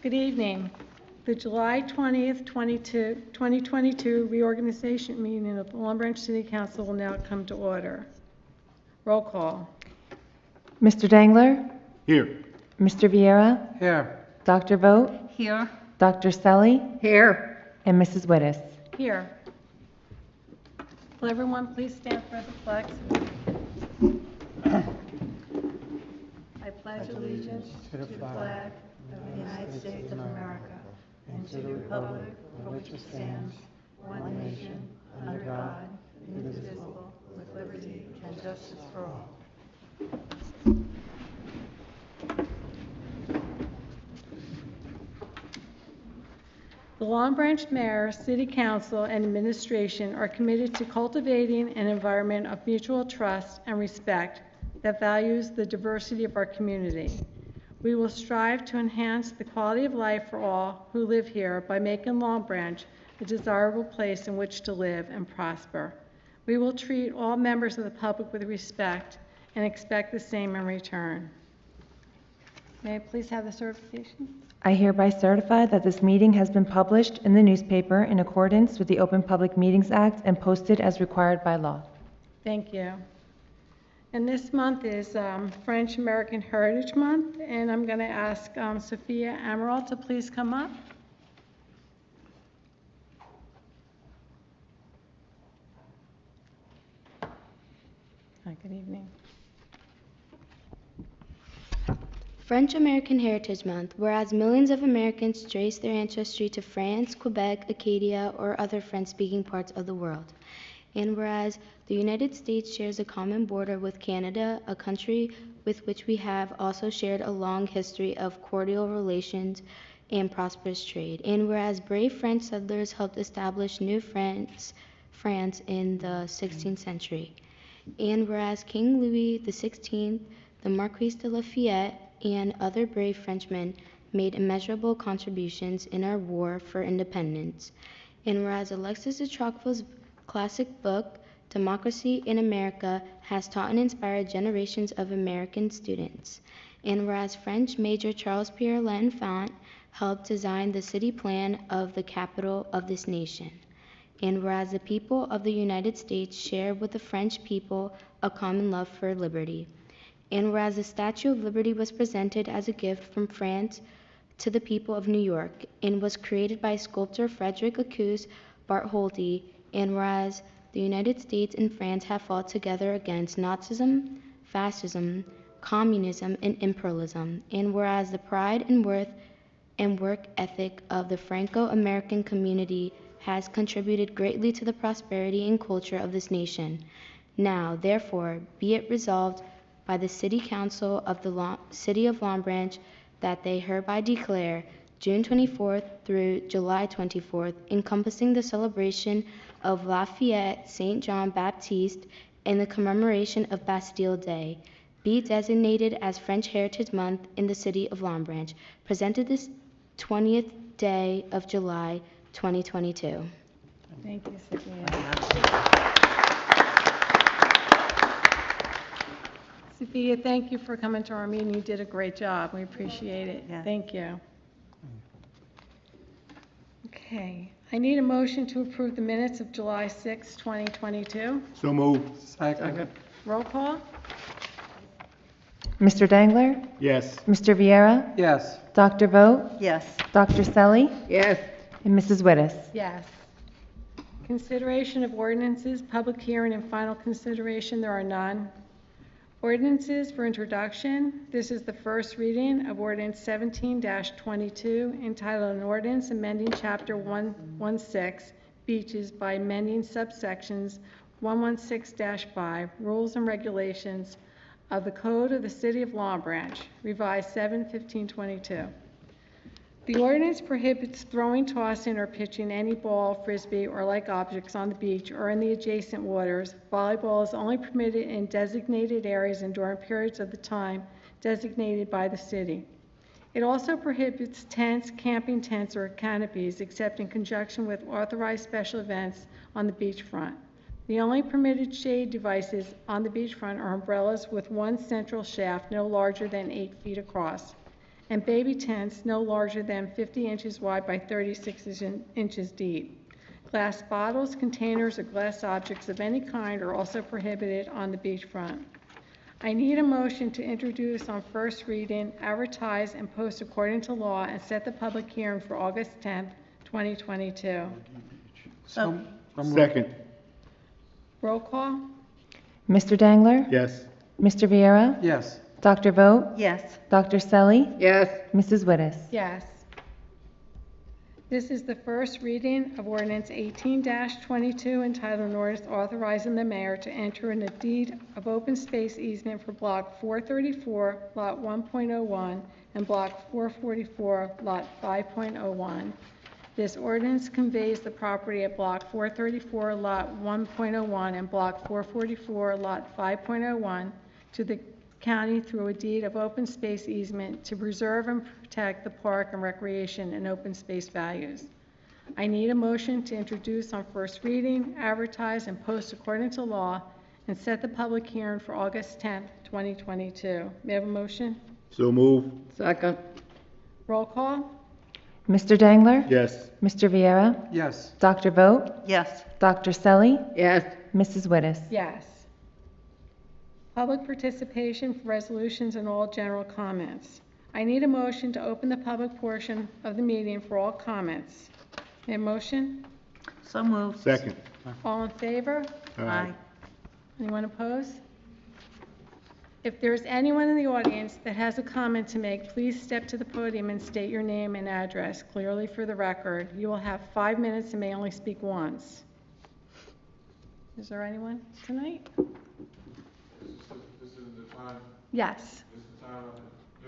Good evening. The July 20th, 2022 reorganization meeting of the Long Branch City Council will now come to order. Roll call. Mr. Dangler? Here. Mr. Vieira? Here. Dr. Vogt? Here. Dr. Selly? Here. And Mrs. Wittes? Here. Will everyone please stand for the flag? I pledge allegiance to the flag of the United States of America and to the republic for which it stands, one nation, under God, indivisible, with liberty and justice for all. The Long Branch Mayor, City Council, and Administration are committed to cultivating an environment of mutual trust and respect that values the diversity of our community. We will strive to enhance the quality of life for all who live here by making Long Branch a desirable place in which to live and prosper. We will treat all members of the public with respect and expect the same in return. May I please have the certification? I hereby certify that this meeting has been published in the newspaper in accordance with the Open Public Meetings Act and posted as required by law. Thank you. And this month is French American Heritage Month, and I'm going to ask Sophia Amaral to please come up. Hi, good evening. French American Heritage Month, whereas millions of Americans trace their ancestry to France, Quebec, Acadia, or other French-speaking parts of the world. And whereas the United States shares a common border with Canada, a country with which we have also shared a long history of cordial relations and prosperous trade. And whereas brave French settlers helped establish New France in the 16th century. And whereas King Louis XVI, the Marquis de Lafayette, and other brave Frenchmen made immeasurable contributions in our war for independence. And whereas Alexis de Tocqueville's classic book, Democracy in America, has taught and inspired generations of American students. And whereas French Major Charles-Pierre L'Enfant helped design the city plan of the capital of this nation. And whereas the people of the United States share with the French people a common love for liberty. And whereas the Statue of Liberty was presented as a gift from France to the people of New York and was created by sculptor Frederick Auguste Bartholdi, and whereas the United States and France have fought together against Nazism, fascism, communism, and imperialism, and whereas the pride and worth and work ethic of the Franco-American community has contributed greatly to the prosperity and culture of this nation. Now, therefore, be it resolved by the City Council of the City of Long Branch that they hereby declare June 24th through July 24th, encompassing the celebration of Lafayette St. John Baptiste and the commemoration of Bastille Day, be designated as French Heritage Month in the City of Long Branch, presented this 20th day of July 2022. Thank you, Sophia. Sophia, thank you for coming to our meeting. You did a great job. We appreciate it. Yeah. Thank you. Okay. I need a motion to approve the minutes of July 6, 2022. So moved. Second. Roll call. Mr. Dangler? Yes. Mr. Vieira? Yes. Dr. Vogt? Yes. Dr. Selly? Yes. And Mrs. Wittes? Yes. Consideration of ordinances, public hearing and final consideration, there are none. Ordinances for introduction. This is the first reading of Ordinance 17-22, entitled an ordinance amending Chapter 116, Beaches by amending subsections 116-5, Rules and Regulations of the Code of the City of Long Branch, revised 7/15/22. The ordinance prohibits throwing, tossing, or pitching any ball, frisbee, or like objects on the beach or in the adjacent waters. Volleyball is only permitted in designated areas and during periods of the time designated by the city. It also prohibits tents, camping tents, or canopies, except in conjunction with authorized special events on the beachfront. The only permitted shade devices on the beachfront are umbrellas with one central shaft no larger than 8 feet across, and baby tents no larger than 50 inches wide by 36 inches deep. Glass bottles, containers, or glass objects of any kind are also prohibited on the beachfront. I need a motion to introduce on first reading, advertise, and post according to law, and set the public hearing for August 10th, 2022. Second. Roll call? Mr. Dangler? Yes. Mr. Viera? Yes. Dr. Vogt? Yes. Dr. Selly? Yes. Mrs. Wittes? Yes. This is the first reading of ordinance 18-22 entitled an ordinance authorizing the mayor to enter in a deed of open space easement for block 434, lot 1.01, and block 444, lot 5.01. This ordinance conveys the property at block 434, lot 1.01, and block 444, lot 5.01 to the county through a deed of open space easement to preserve and protect the park and recreation and open space values. I need a motion to introduce on first reading, advertise, and post according to law, and set the public hearing for August 10th, 2022. May I have a motion? So move. Second. Roll call? Mr. Dangler? Yes. Mr. Viera? Yes. Dr. Vogt? Yes. Dr. Selly? Yes. Mrs. Wittes? Yes. Public participation for resolutions and all general comments. I need a motion to open the public portion of the meeting for all comments. May I have a motion? So moved. Second. All in favor? Aye. Anyone opposed? If there's anyone in the audience that has a comment to make, please step to the podium and state your name and address clearly for the record. You will have 5 minutes and may only speak once. Is there anyone tonight? This is the time. Yes. This is the time.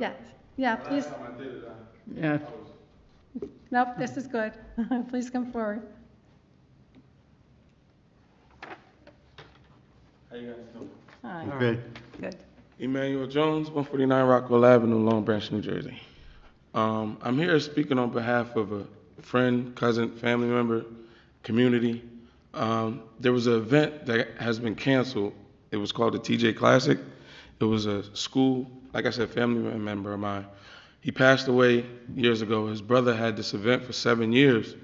Yes. Yeah, please. Last time I did it, Yeah. Nope, this is good. Please come forward. How you guys doing? Hi. Okay. Good. Emmanuel Jones, 149 Rockwell Avenue, Long Branch, New Jersey. I'm here speaking on behalf of a friend, cousin, family member, community. There was an event that has been canceled. It was called the TJ Classic. It was a school, like I said, family member of mine. He passed away years ago. His brother had this event for 7 years.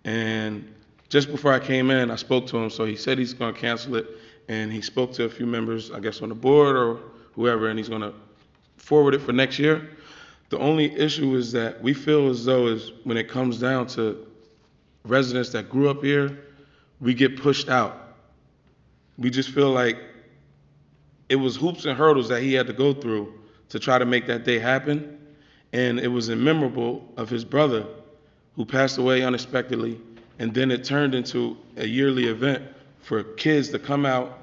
And just before I came in, I spoke to him. So he said he's going to cancel it. And he spoke to a few members, I guess, on the board or whoever, and he's going to forward it for next year. The only issue is that we feel as though is when it comes down to residents that grew up here, we get pushed out. We just feel like it was hoops and hurdles that he had to go through to try to make that day happen. And it was memorable of his brother who passed away unexpectedly. And then it turned into a yearly event for kids to come out,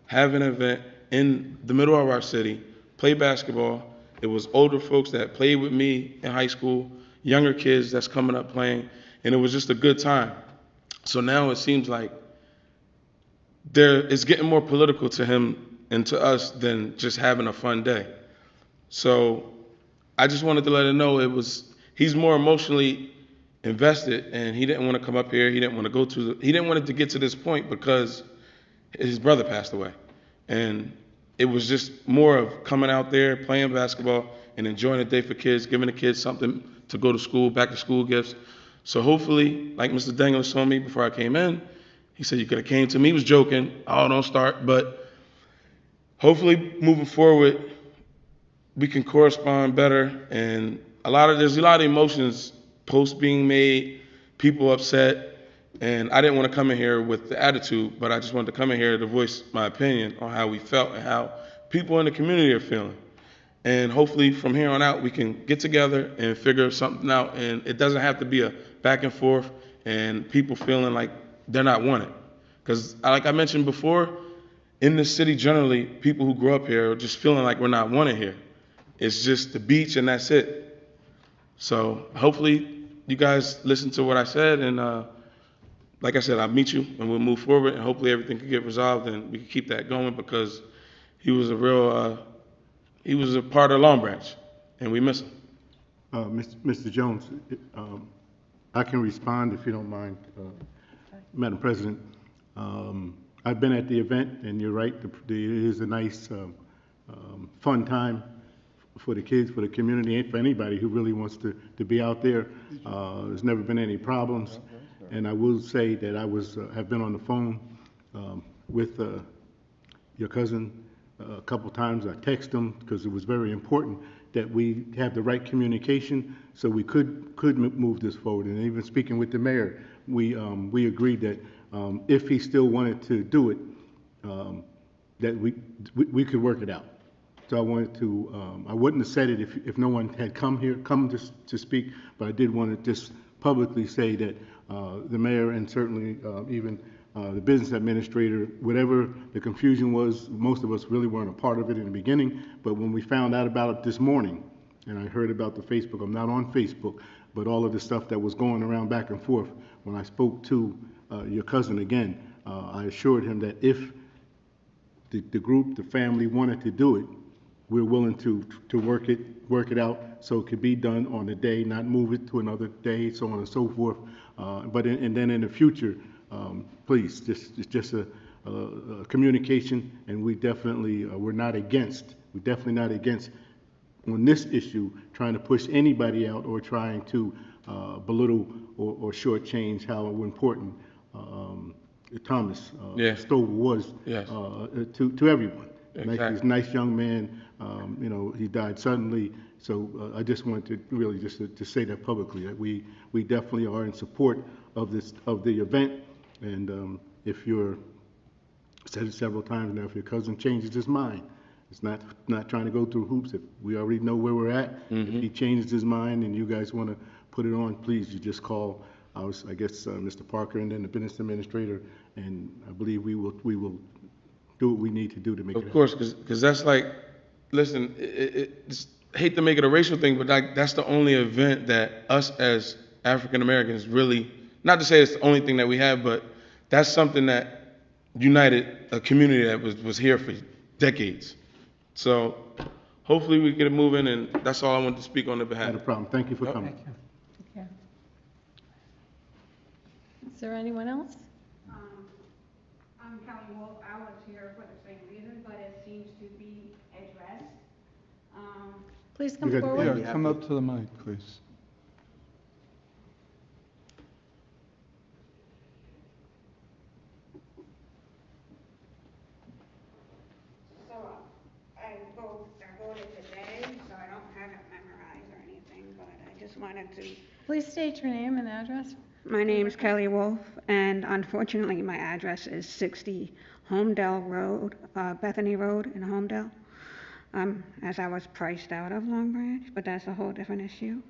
have an event in the middle of our city, play basketball. It was older folks that played with me in high school, younger kids that's coming up playing, and it was just a good time. So now it seems like it's getting more political to him and to us than just having a fun day. So I just wanted to let him know he's more emotionally invested, and he didn't want to come up here. He didn't want it to get to this point because his brother passed away. And it was just more of coming out there, playing basketball, and enjoying the day for kids, giving the kids something to go to school, back to school gifts. So hopefully, like Mr. Dangler told me before I came in, he said you could have came to me. He was joking. Oh, don't start. But hopefully, moving forward, we can correspond better. And there's a lot of emotions, posts being made, people upset. And I didn't want to come in here with the attitude, but I just wanted to come in here to voice my opinion on how we felt and how people in the community are feeling. And hopefully from here on out, we can get together and figure something out. And it doesn't have to be a back and forth and people feeling like they're not wanted. Because like I mentioned before, in the city generally, people who grew up here are just feeling like we're not wanted here. It's just the beach and that's it. So hopefully you guys listen to what I said, and like I said, I'll meet you and we'll move forward, and hopefully everything can get resolved and we can keep that going, because he was he was a part of Long Branch and we miss him. Mr. Jones, I can respond if you don't mind, Madam President. I've been at the event, and you're right, it is a nice, fun time for the kids, for the community, and for anybody who really wants to be out there. There's never been any problems. And I will say that I have been on the phone with your cousin a couple times. I texted him because it was very important that we have the right communication so we could move this forward. And even speaking with the mayor, we agreed that if he still wanted to do it, that we could work it out. So I wanted to, I wouldn't have said it if no one had come to speak, but I did want to just publicly say that the mayor and certainly even the business administrator, whatever the confusion was, most of us really weren't a part of it in the beginning, but when we found out about it this morning, and I heard about the Facebook, I'm not on Facebook, but all of the stuff that was going around back and forth, when I spoke to your cousin again, I assured him that if the group, the family wanted to do it, we're willing to work it out so it could be done on the day, not move it to another day, so on and so forth. And then in the future, please, it's just a communication, and we definitely we're definitely not against on this issue trying to push anybody out or trying to belittle or shortchange how important Thomas Stover was to everyone. Exactly. He's a nice young man. He died suddenly. So I just wanted to really just to say that publicly, that we definitely are in support of the event. And if you're, said it several times now, if your cousin changes his mind, it's not trying to go through hoops. If we already know where we're at, if he changes his mind and you guys want to put it on, please, you just call Mr. Parker and then the business administrator, and I believe we will do what we need to do to make it happen. Of course, because that's like, listen, I hate to make it a racial thing, but that's the only event that us as African Americans really, not to say it's the only thing that we have, but that's something that united a community that was here for decades. So hopefully we get it moving, and that's all I wanted to speak on the behalf. Not a problem. Thank you for coming. Okay. Is there anyone else? I'm Kelly Wolf. I was here for the same reason, but it seems to be addressed. Please come You got- forward. Yeah, come up to the mic, please. So I voted today, so I don't have it memorized or anything, but I just wanted to. Please state your name and address. My name is Kelly Wolf, and unfortunately my address is 60 Homedale Road, Bethany Road in Homedale. As I was priced out of Long Branch, but that's a whole different issue.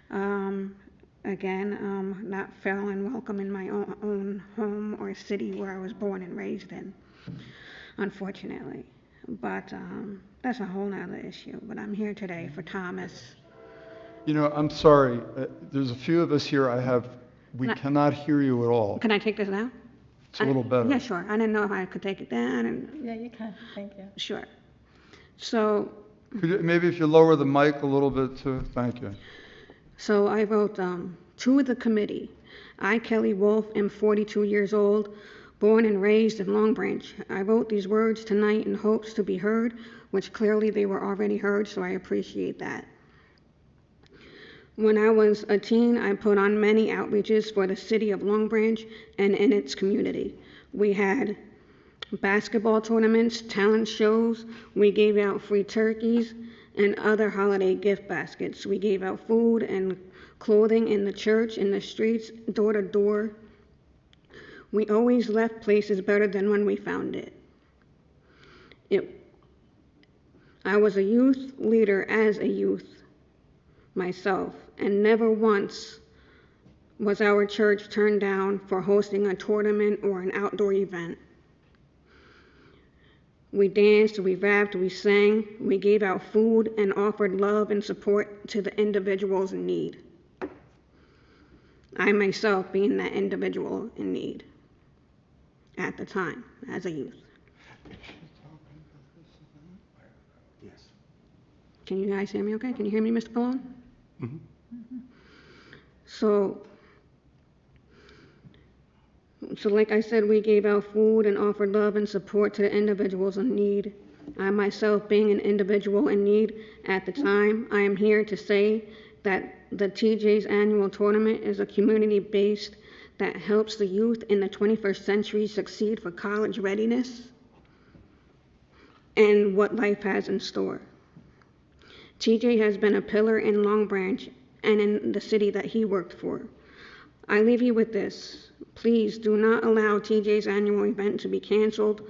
Again, not feeling welcome in my own home or city where I was born and raised in, unfortunately. But that's a whole nother issue. But I'm here today for Thomas. I'm sorry. There's a few of us here. We cannot hear you at all. Can I take this down? It's a little better. Yeah, sure. I didn't know if I could take it down. And Yeah, you can. Thank you. sure. So Maybe if you lower the mic a little bit too. Thank you. So I wrote to the committee. I, Kelly Wolf, am 42 years old, born and raised in Long Branch. I wrote these words tonight in hopes to be heard, which clearly they were already heard, so I appreciate that. When I was a teen, I put on many outreaches for the city of Long Branch and in its community. We had basketball tournaments, talent shows, we gave out free turkeys and other holiday gift baskets. We gave out food and clothing in the church, in the streets, door to door. We always left places better than when we found it. I was a youth leader as a youth myself, and never once was our church turned down for hosting a tournament or an outdoor event. We danced, we rapped, we sang, we gave out food and offered love and support to the individuals in need. I myself being that individual in need at the time as a youth. Yes. Can you guys hear me okay? Can you hear me, Mr. Colon? Mm-hmm. So like I said, we gave out food and offered love and support to the individuals in need I myself, being an individual in need at the time, I am here to say that the TJ's annual tournament is a community-based that helps the youth in the 21st century succeed for college readiness and what life has in store. TJ has been a pillar in Long Branch and in the city that he worked for. I leave you with this. Please do not allow TJ's annual event to be canceled.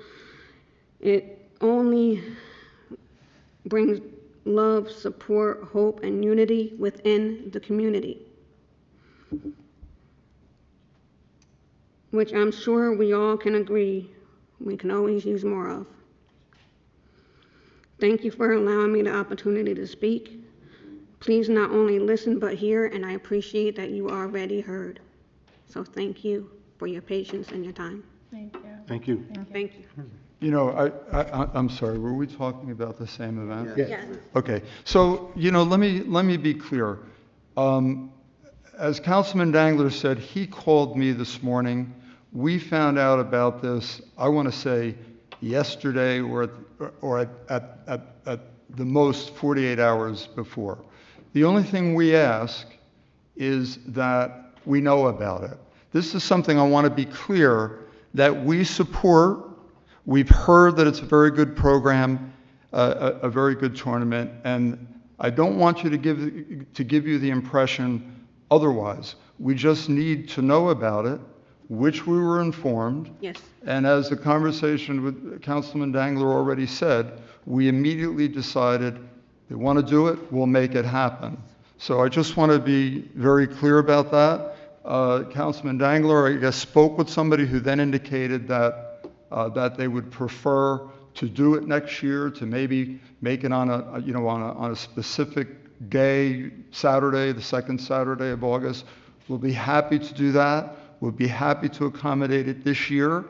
It only brings love, support, hope, and unity within the community, which I'm sure we all can agree we can always use more of. Thank you for allowing me the opportunity to speak. Please not only listen but hear, and I appreciate that you are already heard. So thank you for your patience and your time. Thank you. Thank you. Thank you. You know, I'm sorry, were we talking about the same event? Yes. Okay, so, you know, let me be clear. As Councilman Dangler said, he called me this morning. We found out about this, I want to say, yesterday or at the most 48 hours before. The only thing we ask is that we know about it. This is something I want to be clear that we support. We've heard that it's a very good program, a very good tournament, and I don't want you to give you the impression otherwise. We just need to know about it, which we were informed. Yes. And as the conversation with Councilman Dangler already said, we immediately decided they want to do it, we'll make it happen. So I just want to be very clear about that. Councilman Dangler, I guess, spoke with somebody who then indicated that they would prefer to do it next year, to maybe make it on a specific day, Saturday, the second Saturday of August. We'll be happy to do that. We'll be happy to accommodate it this year.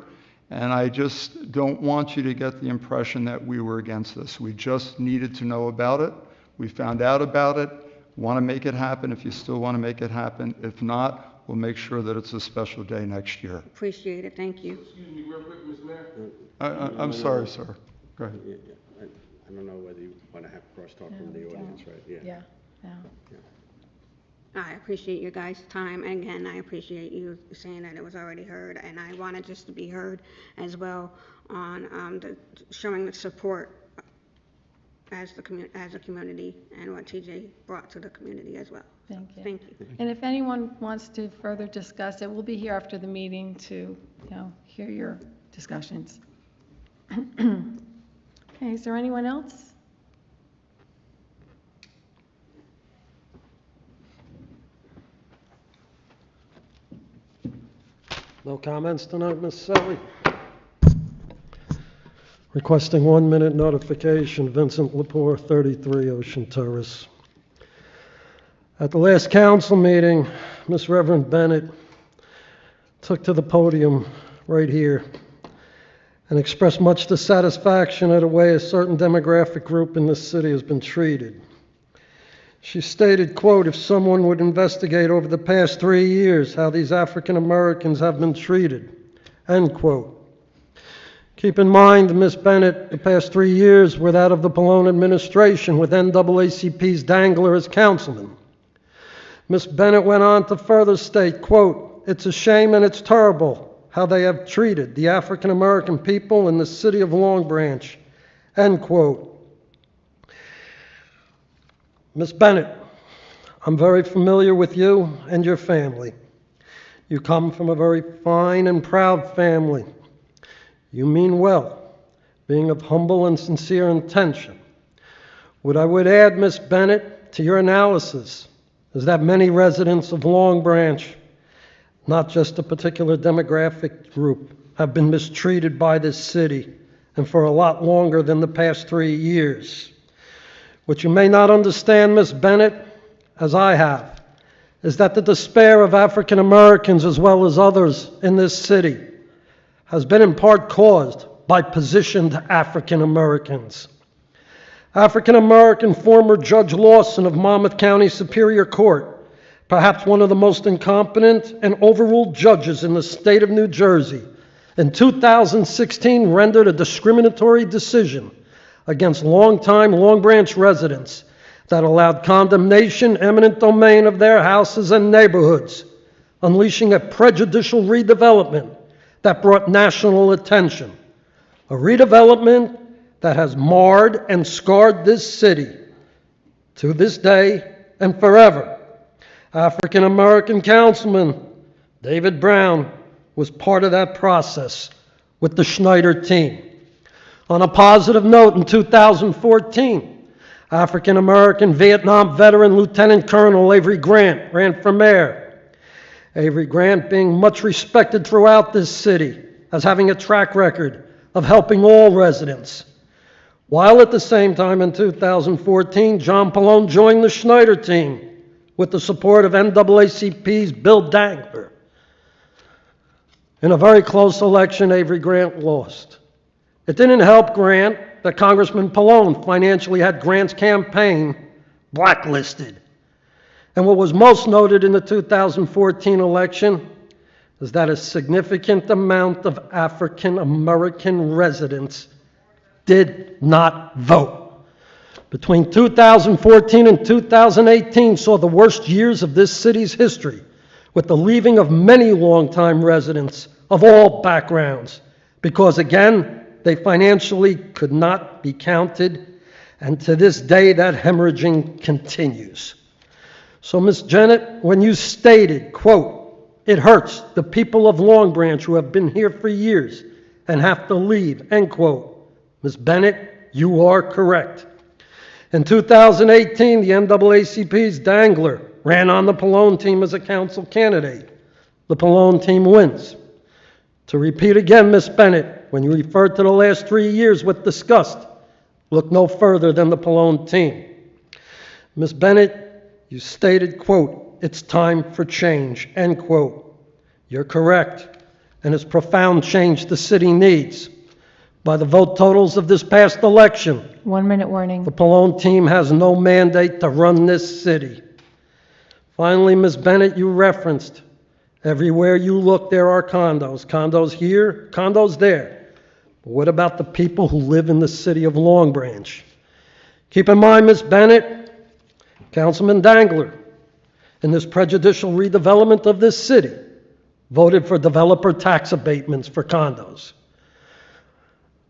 And I just don't want you to get the impression that we were against this. We just needed to know about it. We found out about it. Want to make it happen if you still want to make it happen. If not, we'll make sure that it's a special day next year. Appreciate it. Thank you. Excuse me real quick, Ms. Mayor. I'm sorry, sir. Go ahead. I don't know whether you want to have crosstalk from the audience, right? Yeah. I appreciate your guys' time, and again, I appreciate you saying that it was already heard, and I wanted just to be heard as well on showing the support as a community and what TJ brought to the community as well. Thank you. Thank you. And if anyone wants to further discuss it, we'll be here after the meeting to, hear your discussions. Okay, is there anyone else? No comments tonight, Ms. Selly? Requesting 1-minute notification, Vincent Lepore, 33 Ocean Terrace. At the last council meeting, Ms. Reverend Bennett took to the podium right here and expressed much dissatisfaction at the way a certain demographic group in this city has been treated. She stated, quote, "If someone would investigate over the past 3 years how these African Americans have been treated," end quote. Keep in mind, Ms. Bennett, the past 3 years were that of the Pallone administration with NAACP's Dangler as councilman. Ms. Bennett went on to further state, quote, "It's a shame and it's terrible how they have treated the African American people in the city of Long Branch," end quote. Ms. Bennett, I'm very familiar with you and your family. You come from a very fine and proud family. You mean well, being of humble and sincere intention. What I would add, Ms. Bennett, to your analysis is that many residents of Long Branch, not just a particular demographic group, have been mistreated by this city, and for a lot longer than the past 3 years. What you may not understand, Ms. Bennett, as I have, is that the despair of African Americans as well as others in this city has been in part caused by positioned African Americans. African American former Judge Lawson of Monmouth County Superior Court, perhaps one of the most incompetent and overruled judges in the state of New Jersey, in 2016 rendered a discriminatory decision against longtime Long Branch residents that allowed condemnation, eminent domain of their houses and neighborhoods, unleashing a prejudicial redevelopment that brought national attention. A redevelopment that has marred and scarred this city to this day and forever. African American Councilman David Brown was part of that process with the Schneider team. On a positive note, in 2014, African American Vietnam veteran Lieutenant Colonel Avery Grant ran for mayor. Avery Grant being much respected throughout this city as having a track record of helping all residents. While at the same time in 2014, John Pallone joined the Schneider team with the support of NAACP's Bill Dangler. In a very close election, Avery Grant lost. It didn't help Grant that Congressman Pallone financially had Grant's campaign blacklisted. And what was most noted in the 2014 election is that a significant amount of African American residents did not vote. Between 2014 and 2018 saw the worst years of this city's history, with the leaving of many longtime residents of all backgrounds, because again, they financially could not be counted, and to this day that hemorrhaging continues. So Ms. Jennett, when you stated, quote, "It hurts the people of Long Branch who have been here for years and have to leave," end quote. Ms. Bennett, you are correct. In 2018, the NAACP's Dangler ran on the Pallone team as a council candidate. The Pallone team wins. To repeat again, Ms. Bennett, when you referred to the last 3 years with disgust, look no further than the Pallone team. Ms. Bennett, you stated, quote, "It's time for change," end quote. You're correct, and it's profound change the city needs. By the vote totals of this past election, 1 minute warning. the Pallone team has no mandate to run this city. Finally, Ms. Bennett, you referenced, everywhere you look there are condos. Condos here, condos there. But what about the people who live in the city of Long Branch? Keep in mind, Ms. Bennett, Councilman Dangler, in this prejudicial redevelopment of this city, voted for developer tax abatements for condos.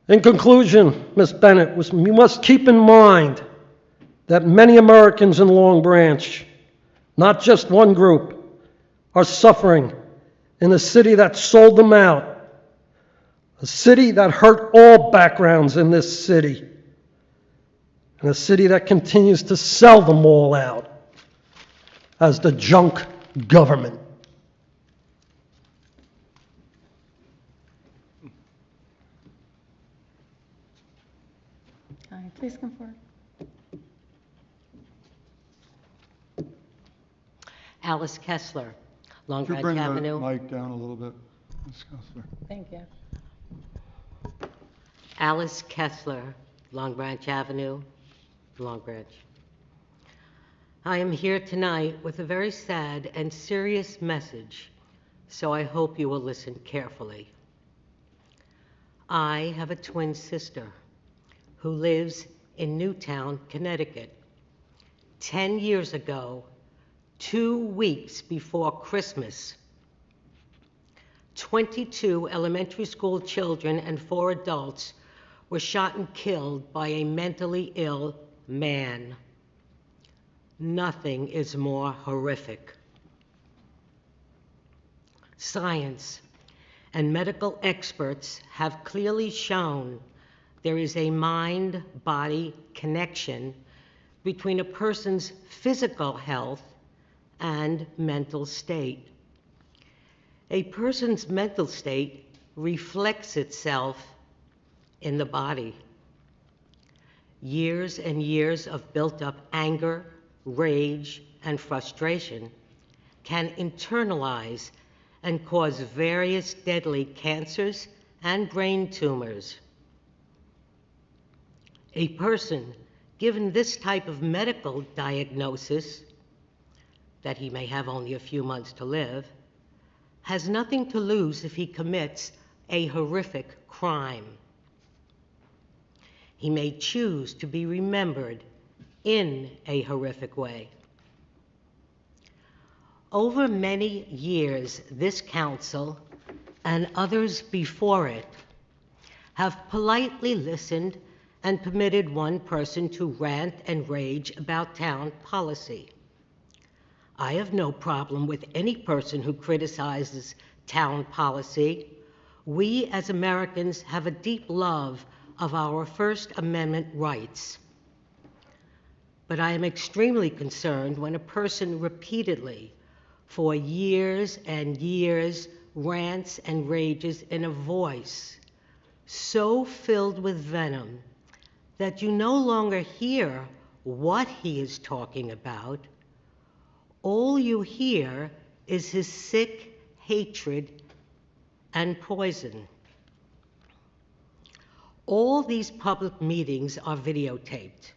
In conclusion, Ms. Bennett, we must keep in mind that many Americans in Long Branch, not just one group, are suffering in a city that sold them out, a city that hurt all backgrounds in this city, and a city that continues to sell them all out as the junk government. All right, please come forward. Alice Kessler, Long Could you Branch bring the Avenue. mic down a little bit, Ms. Kessler? Thank you. Alice Kessler, Long Branch Avenue, Long Branch. I am here tonight with a very sad and serious message, so I hope you will listen carefully. I have a twin sister who lives in Newtown, Connecticut. 10 years ago, 2 weeks before Christmas, 22 elementary school children and 4 adults were shot and killed by a mentally ill man. Nothing is more horrific. Science and medical experts have clearly shown there is a mind-body connection between a person's physical health and mental state. A person's mental state reflects itself in the body. Years and years of built-up anger, rage, and frustration can internalize and cause various deadly cancers and brain tumors. A person given this type of medical diagnosis, that he may have only a few months to live, has nothing to lose if he commits a horrific crime. he may choose to be remembered in a horrific way. Over many years, this council and others before it have politely listened and permitted one person to rant and rage about town policy. I have no problem with any person who criticizes town policy. We as Americans have a deep love of our First Amendment rights. But I am extremely concerned when a person repeatedly, for years and years, rants and rages in a voice so filled with venom that you no longer hear what he is talking about. All you hear is his sick hatred and poison. All these public meetings are videotaped.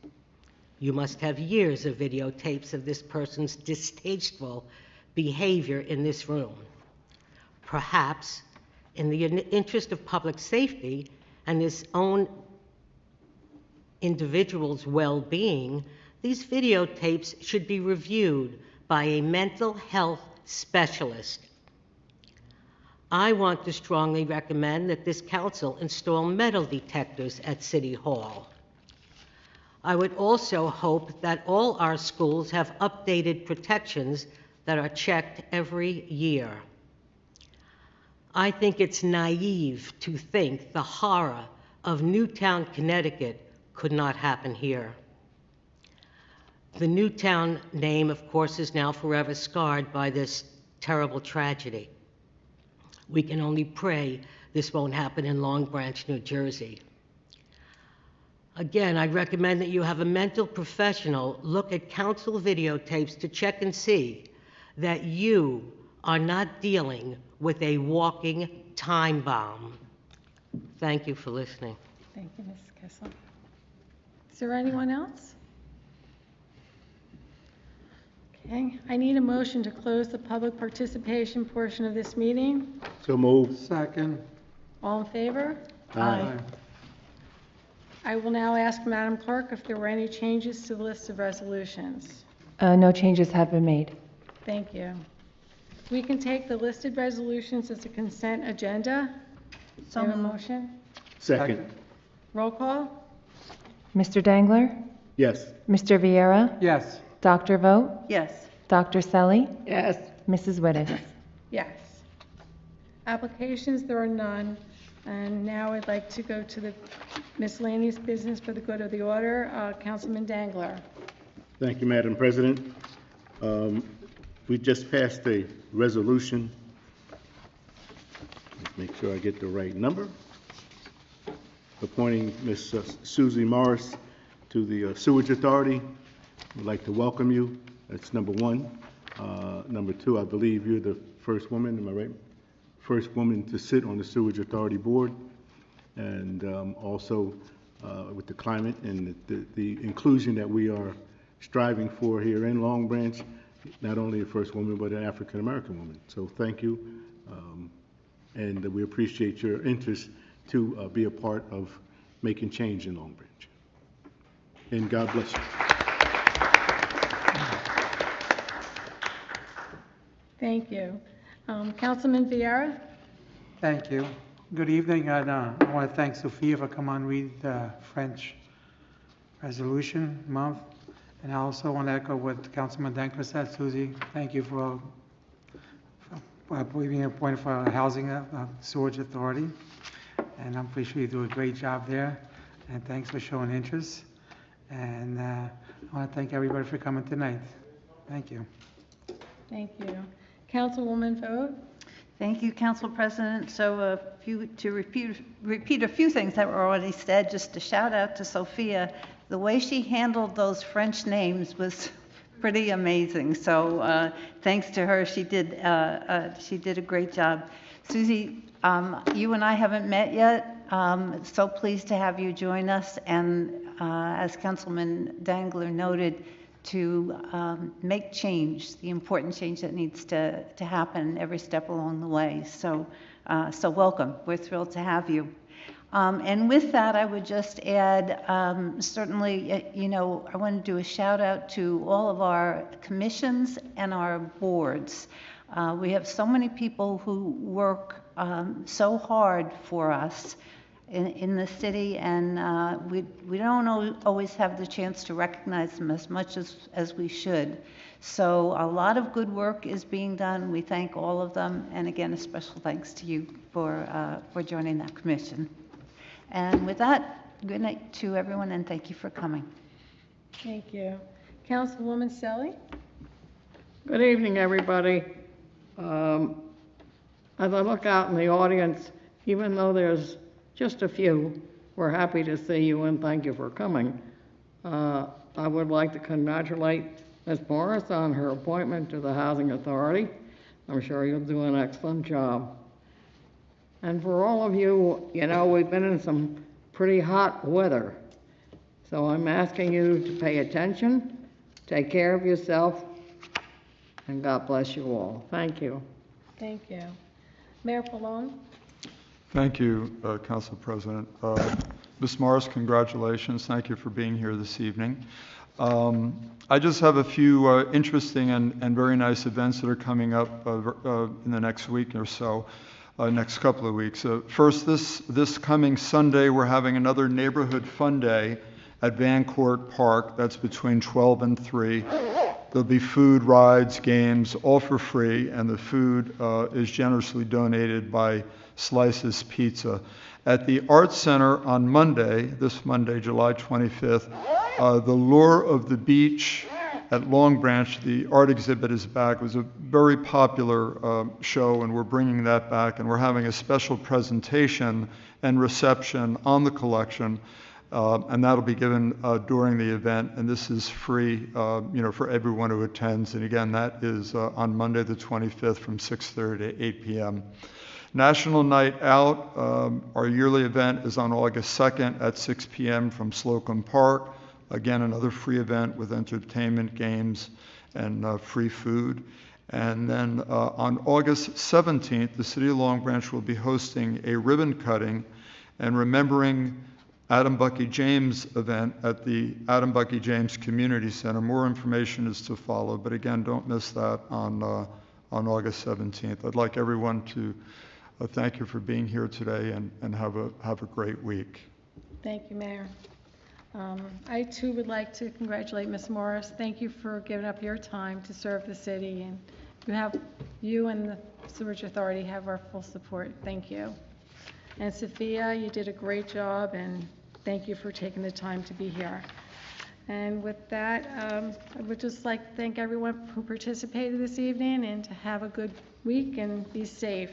You must have years of videotapes of this person's distasteful behavior in this room. Perhaps, in the interest of public safety and his own individual's well-being, these videotapes should be reviewed by a mental health specialist. I want to strongly recommend that this council install metal detectors at City Hall. I would also hope that all our schools have updated protections that are checked every year. I think it's naive to think the horror of Newtown, Connecticut could not happen here. The Newtown name, of course, is now forever scarred by this terrible tragedy. We can only pray this won't happen in Long Branch, New Jersey. Again, I recommend that you have a mental professional look at council videotapes to check and see that you are not dealing with a walking time bomb. Thank you for listening. Thank you, Ms. Kessel. Is there anyone else? Okay, I need a motion to close the public participation portion of this meeting. So moved. Second. All in favor? Aye. I will now ask Madam Clerk if there were any changes to the list of resolutions. No changes have been made. Thank you. We can take the listed resolutions as a consent agenda. So have a motion? Second. Roll call? Mr. Dangler? Yes. Mr. Vieira? Yes. Dr. Vogt? Yes. Dr. Selly? Yes. Mrs. Wittes? Yes. Applications, there are none. And now I'd like to go to the miscellaneous business for the good of the order. Councilman Dangler. Thank you, Madam President. We just passed a resolution. Let's make sure I get the right number. Appointing Ms. Susie Morris to the Sewage Authority. We'd like to welcome you. That's number one. Number two, I believe you're the first woman, am I right? First woman to sit on the Sewage Authority Board. And also with the climate and the inclusion that we are striving for here in Long Branch, not only a first woman, but an African-American woman. So thank you. And we appreciate your interest to be a part of making change in Long Branch. And God bless you. Thank you. Councilman Vieira? Thank you. Good evening. And, I want to thank Sophia for coming on and read the French Resolution Month. And I also want to echo what Councilman Dankler said. Susie, thank you for being appointed for Housing Sewage Authority. And I'm pretty sure you do a great job there. And thanks for showing interest. And I want to thank everybody for coming tonight. Thank you. Thank you. Councilwoman Vogt? Thank you, Council President. So to repeat a few things that were already said, just a shout out to Sophia. The way she handled those French names was pretty amazing. So thanks to her, she did a great job. Susie, you and I haven't met yet. So pleased to have you join us. And as Councilman Dangler noted, to make change, the important change that needs to happen every step along the way. So welcome. We're thrilled to have you. And with that, I would just add, certainly, I want to do a shout out to all of our commissions and our boards. We have so many people who work so hard for us in the city, and we don't always have the chance to recognize them as much as we should. So a lot of good work is being done. We thank all of them, and again, a special thanks to you for joining that commission. And with that, good night to everyone, and thank you for coming. Thank you. Councilwoman Selly? Good evening, everybody. As I look out in the audience, even though there's just a few, we're happy to see you and thank you for coming. I would like to congratulate Ms. Morris on her appointment to the Housing Authority. I'm sure you'll do an excellent job. And for all of you, we've been in some pretty hot weather. So I'm asking you to pay attention, take care of yourself, and God bless you all. Thank you. Thank you. Mayor Pallone? Thank you, Council President. Ms. Morris, congratulations. Thank you for being here this evening. I just have a few interesting and very nice events that are coming up in the next week or so, next couple of weeks. First, this coming Sunday, we're having another Neighborhood Fun Day at Vancourt Park. That's between 12 and 3. There'll be food, rides, games, all for free, and the food is generously donated by Slices Pizza. At the Arts Center on Monday, this Monday, July 25th, The Lure of the Beach at Long Branch, the art exhibit is back. It was a very popular show, and we're bringing that back, and we're having a special presentation and reception on the collection. And that'll be given during the event, and this is free, for everyone who attends. And again, that is on Monday the 25th from 6:30 to 8 p.m. National Night Out, our yearly event is on August 2nd at 6 p.m. from Slocum Park. Again, another free event with entertainment, games, and free food. And then on August 17th, the City of Long Branch will be hosting a ribbon cutting and remembering Adam Bucky James event at the Adam Bucky James Community Center. More information is to follow, but again, don't miss that on August 17th. I'd like everyone to thank you for being here today and have a great week. Thank you, Mayor. I too would like to congratulate Ms. Morris. Thank you for giving up your time to serve the city, and you and the Sewerage Authority have our full support. Thank you. And Sophia, you did a great job, and thank you for taking the time to be here. And with that, I would just like to thank everyone who participated this evening, and to have a good week and be safe.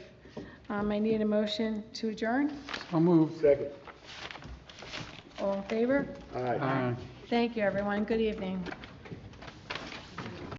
I need a motion to adjourn. I'll move. Second. All in favor? Aye. Thank you, everyone. Good evening.